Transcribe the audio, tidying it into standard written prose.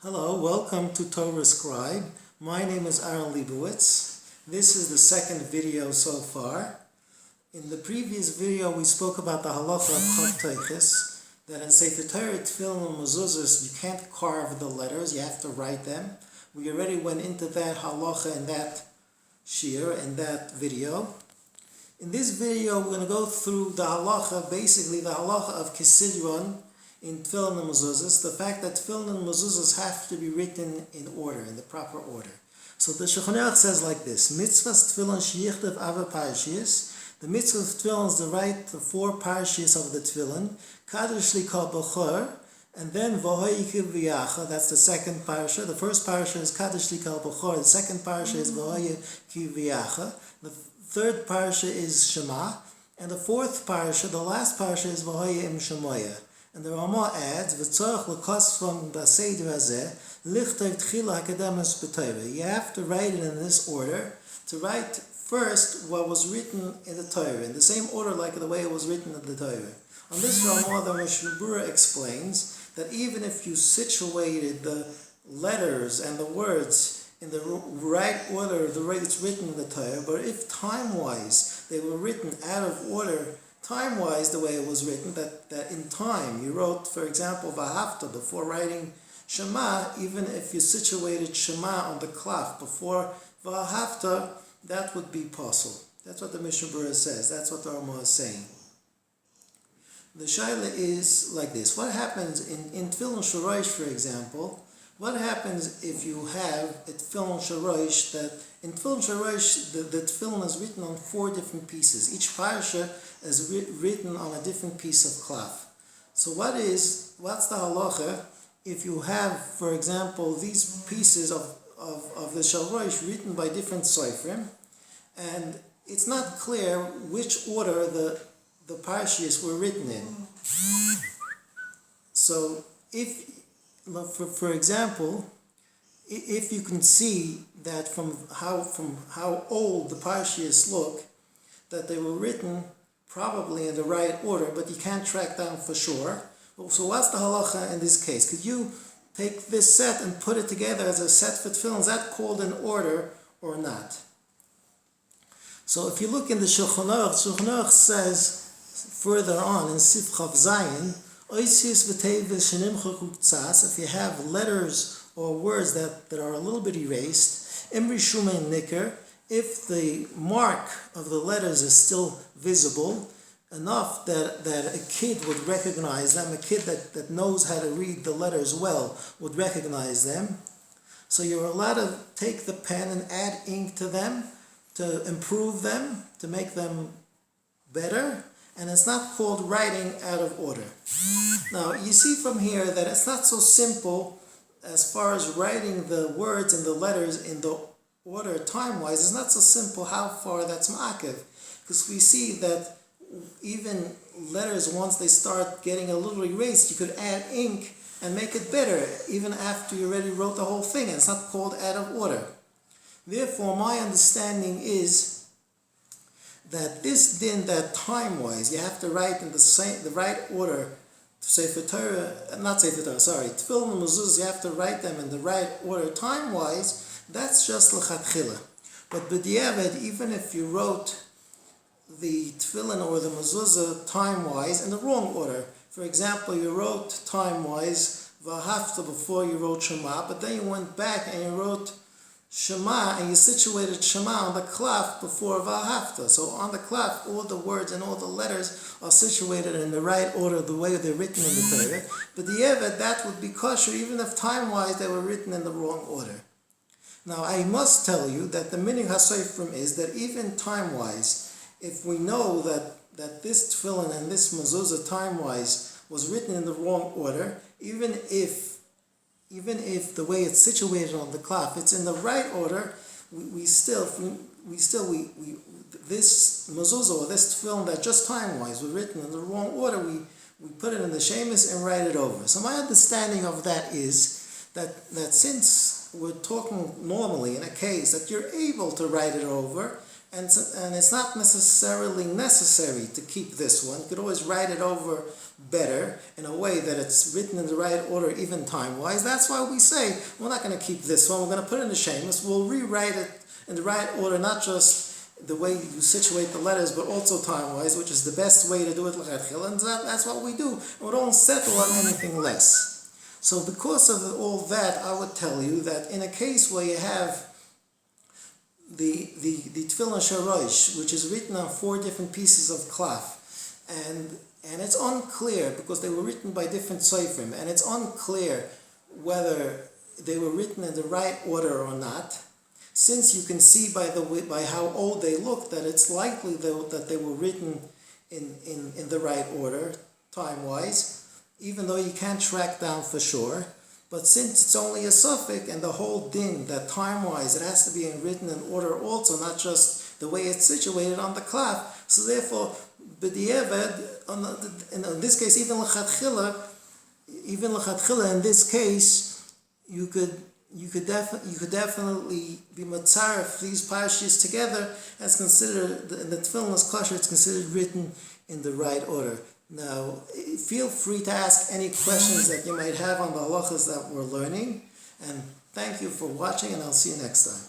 Hello, welcome to Torah Scribe. My name is Aaron Leibowitz. This is the second video so far. In the previous video we spoke about the halacha of Chaf Teiches, that in Sefer Torah, tefilin, and mezuzot you can't carve the letters, you have to write them. We already went into that halacha in that shir, in that video. In this video we're going to go through the halacha, basically the halacha of Casidron, in tefilin and mezuzot, the fact that tefilin and mezuzot have to be written in order, in the proper order. So the Shulchan Aruch says like this: Mitzvahs tefilin sheyichtav ava parshiyos. The mitzvah of tefillin is to write the 4 parshiyos of the tefillin. Kadosh li kol bechor, and then v'hoyi kiviyacha. That's the second parsha. The first parsha is Kadosh li kol bechor. The second parsha is v'hoyi kiviyacha. The third parsha is Shema, and the fourth parsha, the last parsha, is v'hoyi im shemoya. And the Ramah adds, "V'tzorach l'kos from b'seder hazeh lichtov tchila hakademus b'Torah." You have to write it in this order. To write first what was written in the Torah, in the same order like the way it was written in the Torah. On this Ramah, the Mishmur explains that even if you situated the letters and the words in the right order, the way it's written in the Torah, but if time-wise they were written out of order, time-wise the way it was written, that in time you wrote, for example, Vahafta before writing Shema, even if you situated Shema on the klaf before Vahafta, that would be possible. That's what the Mishnah says. That's what the Ramah is saying. The shaila is like this: what happens in tefilin shorosh, for example? What happens if you have a tefilin shorosh that in tefilin shorosh the tefillin is written on 4 different pieces? Each parsha is written on a different piece of klaf. So what's the halacha if you have, for example, these pieces of the shorosh written by different sofrim, and it's not clear which order the parshiyos were written in? So for example, if you can see that from how old the parshiyos look, that they were written probably in the right order, but you can't track down for sure. So what's the halacha in this case? Could you take this set and put it together as a set for tefillin? Is that called in order or not? So if you look in the Shulchan Aruch says further on in Sif Chav Zayin, if you have letters or words that are a little bit erased, if the mark of the letters is still visible enough that a kid would recognize them, a kid that knows how to read the letters well would recognize them, so you're allowed to take the pen and add ink to them to improve them, to make them better, and it's not called writing out of order. Now, you see from here that it's not so simple as far as writing the words and the letters in the order time-wise. It's not so simple how far that's ma'akev, because we see that even letters, once they start getting a little erased, you could add ink and make it better, even after you already wrote the whole thing, and it's not called out of order. Therefore, my understanding is that this din, that time-wise, you have to write in the right order. Sefer Torah, tefilin and mezuzot, you have to write them in the right order time-wise. That's just l'chatchila. But b'diavad, even if you wrote the tefillin or the mezuzah time-wise in the wrong order, for example, you wrote time-wise v'hafta before you wrote Shema, but then you went back and you wrote Shema, and you situated Shema on the klaf before Vahafta. So on the klaf, all the words and all the letters are situated in the right order, the way they're written in the Torah. But the Eved, that would be kosher, even if time-wise they were written in the wrong order. Now, I must tell you that the meaning hasofrim is that even time-wise, if we know that this tefillin and this mezuzah time-wise was written in the wrong order, even if the way it's situated on the klaf, it's in the right order, this mezuzah or this tefillin that just time-wise was written in the wrong order, we put it in the shemis and write it over. So my understanding of that is that since we're talking normally in a case that you're able to write it over, and it's not necessarily necessary to keep this one. You could always write it over better in a way that it's written in the right order, even time-wise. That's why we say we're not going to keep this one. We're going to put it in the Shemus. We'll rewrite it in the right order, not just the way you situate the letters, but also time-wise, which is the best way to do it. And that's what we do. We don't settle on anything less. So because of all that, I would tell you that in a case where you have the tefilin shorosh, which is written on 4 different pieces of cloth, and it's unclear because they were written by different soifrim, and it's unclear whether they were written in the right order or not. Since you can see by how old they look that it's likely that they were written in the right order, time-wise, even though you can't track down for sure. But since it's only a suffix and the whole din that time-wise it has to be written in order also, not just the way it's situated on the cloth, so therefore, b'diavad, in this case, even l'chatchila, in this case, you could definitely be matzaref these parshas together as considered in the tefillin as kosher. It's considered written in the right order. Now, feel free to ask any questions that you might have on the halachas that we're learning, and thank you for watching, and I'll see you next time.